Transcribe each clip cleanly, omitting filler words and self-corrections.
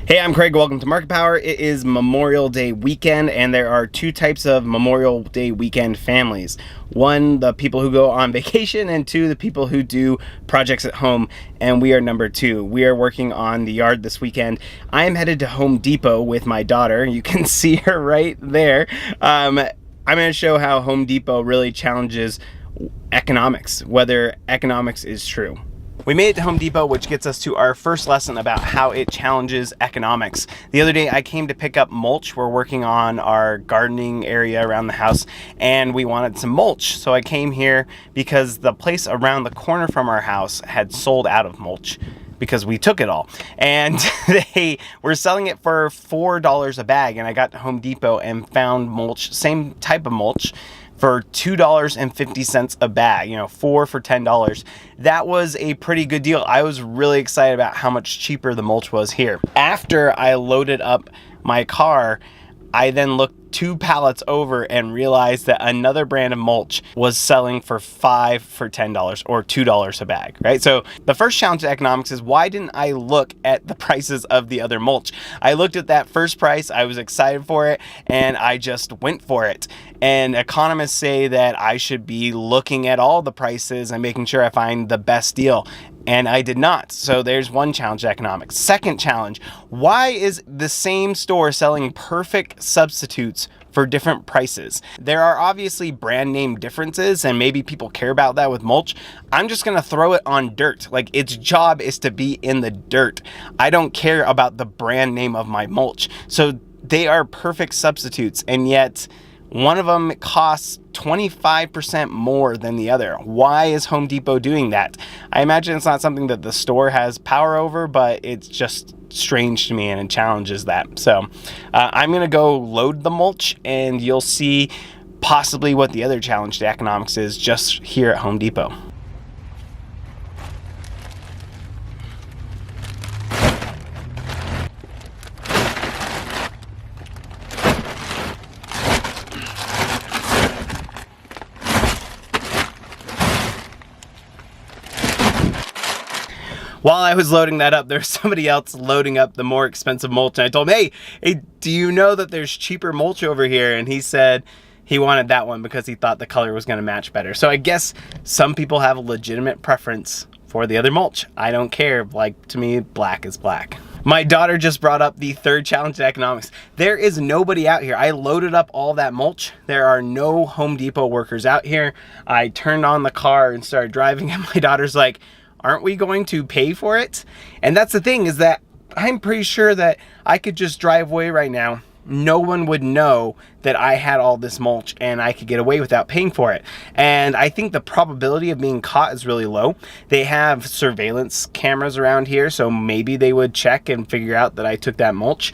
Hey, I'm Craig. Welcome to Market Power. It is Memorial Day weekend, and there are two types of Memorial Day weekend families. One, the people who go on vacation, and two, the people who do projects at home, and we are number two. We are working on the yard this weekend. I am headed to Home Depot with my daughter. You can see her right there. I'm going to show how Home Depot really challenges economics, whether economics is true. We made it to Home Depot, which gets us to our first lesson about how it challenges economics. The other day I came to pick up mulch. We're working on our gardening area around the house and we wanted some mulch. So I came here because the place around the corner from our house had sold out of mulch because we took it all. And they were selling it for $4 a bag. And I got to Home Depot and found mulch, same type of mulch, for $2.50 a bag, 4 for $10. That was a pretty good deal. I was really excited about how much cheaper the mulch was here. After I loaded up my car, I then looked 2 pallets over and realized that another brand of mulch was selling for 5 for $10 or $2 a bag, right? So the first challenge to economics is, why didn't I look at the prices of the other mulch? I looked at that first price, I was excited for it, and I just went for it. And economists say that I should be looking at all the prices and making sure I find the best deal. And I did not. So there's one challenge to economics. Second challenge, why is the same store selling perfect substitutes for different prices? There are obviously brand name differences, and maybe people care about that with mulch. I'm just gonna throw it on dirt. Like, its job is to be in the dirt. I don't care about the brand name of my mulch. So they are perfect substitutes, and yet one of them costs 25% more than the other. Why is Home Depot doing that? I imagine it's not something that the store has power over, but it's just strange to me and it challenges that. So I'm gonna go load the mulch and you'll see possibly what the other challenge to economics is just here at Home Depot. While I was loading that up, there's somebody else loading up the more expensive mulch. And I told him, hey, do you know that there's cheaper mulch over here? And he said he wanted that one because he thought the color was gonna match better. So I guess some people have a legitimate preference for the other mulch. I don't care. Like, to me, black is black. My daughter just brought up the third challenge to economics. There is nobody out here. I loaded up all that mulch. There are no Home Depot workers out here. I turned on the car and started driving, and my daughter's like, aren't we going to pay for it? And that's the thing, is that I'm pretty sure that I could just drive away right now. No one would know that I had all this mulch and I could get away without paying for it. And I think the probability of being caught is really low. They have surveillance cameras around here, so maybe they would check and figure out that I took that mulch.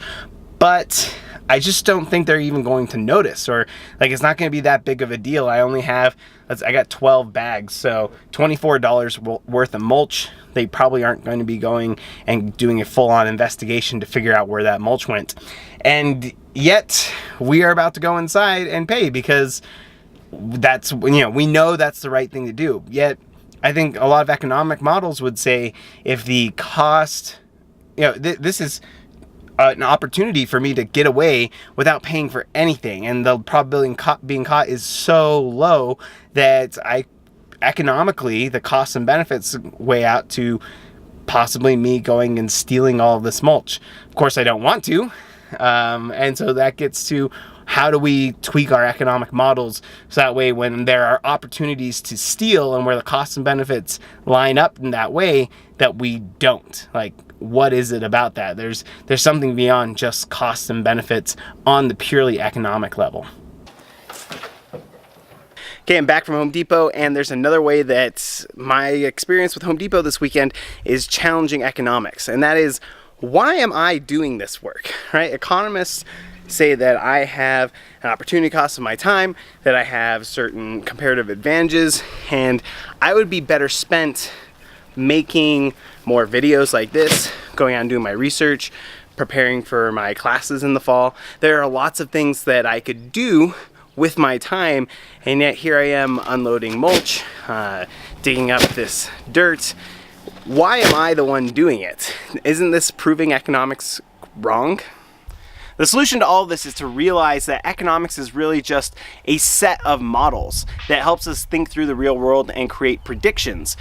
But I just don't think they're even going to notice, or like, it's not going to be that big of a deal. I only have, I got 12 bags, so $24 worth of mulch. They probably aren't going to be going and doing a full-on investigation to figure out where that mulch went. And yet we are about to go inside and pay because that's, we know that's the right thing to do. Yet I think a lot of economic models would say, if the cost, this is an opportunity for me to get away without paying for anything, and the probability of being caught is so low that economically the costs and benefits weigh out to possibly me going and stealing all of this mulch. Of course I don't want to, and so that gets to, how do we tweak our economic models so that way when there are opportunities to steal and where the costs and benefits line up in that way, that we don't. Like, what is it about that? There's something beyond just costs and benefits on the purely economic level. Okay, I'm back from Home Depot, and there's another way that my experience with Home Depot this weekend is challenging economics, and that is, why am I doing this work, right? Economists say that I have an opportunity cost of my time, that I have certain comparative advantages, and I would be better spent making more videos like this, going out and doing my research, preparing for my classes in the fall. There are lots of things that I could do with my time, and yet here I am unloading mulch, digging up this dirt. Why am I the one doing it? Isn't this proving economics wrong? The solution to all of this is to realize that economics is really just a set of models that helps us think through the real world and create predictions.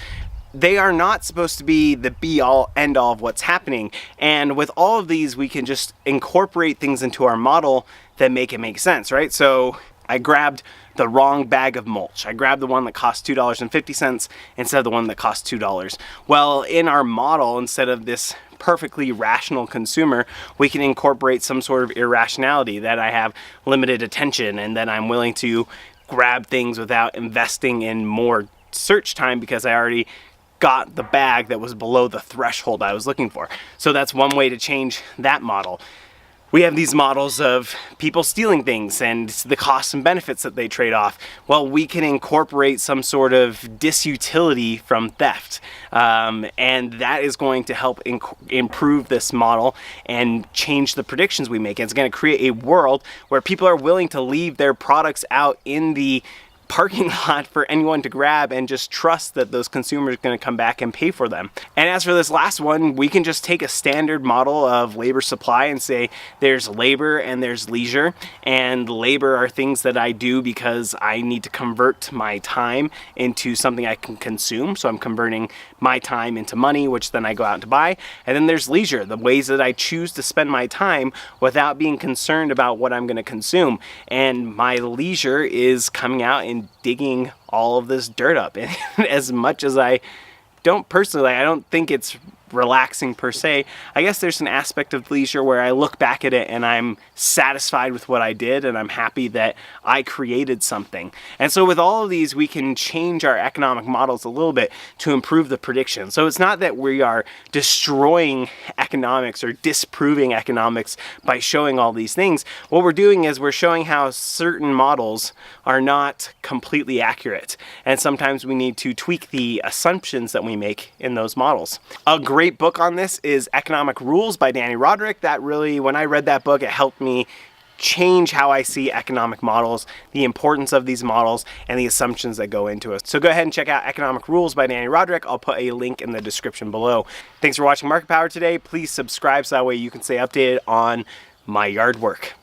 They are not supposed to be the be-all, end-all of what's happening. And with all of these, we can just incorporate things into our model that make it make sense, right? So I grabbed the wrong bag of mulch. I grabbed the one that cost $2.50 instead of the one that cost $2. Well, in our model, instead of this perfectly rational consumer, we can incorporate some sort of irrationality, that I have limited attention and that I'm willing to grab things without investing in more search time because I already got the bag that was below the threshold I was looking for. So that's one way to change that model. We have these models of people stealing things and the costs and benefits that they trade off. Well, we can incorporate some sort of disutility from theft. And that is going to help improve this model and change the predictions we make. And it's going to create a world where people are willing to leave their products out in the parking lot for anyone to grab and just trust that those consumers are going to come back and pay for them. And as for this last one, we can just take a standard model of labor supply and say there's labor and there's leisure, and labor are things that I do because I need to convert my time into something I can consume. So I'm converting my time into money, which then I go out to buy. And then there's leisure, the ways that I choose to spend my time without being concerned about what I'm going to consume. And my leisure is coming out and digging all of this dirt up. And as much as I don't think it's relaxing per se, I guess there's an aspect of leisure where I look back at it and I'm satisfied with what I did and I'm happy that I created something. And so with all of these, we can change our economic models a little bit to improve the prediction. So it's not that we are destroying economics or disproving economics by showing all these things. What we're doing is we're showing how certain models are not completely accurate. And sometimes we need to tweak the assumptions that we make in those models. A great book on this is Economic Rules by Danny Roderick. That really, when I read that book, it helped me change how I see economic models, the importance of these models, and the assumptions that go into it. So go ahead and check out Economic Rules by Danny Roderick. I'll put a link in the description below. Thanks for watching Market Power today. Please subscribe so that way you can stay updated on my yard work.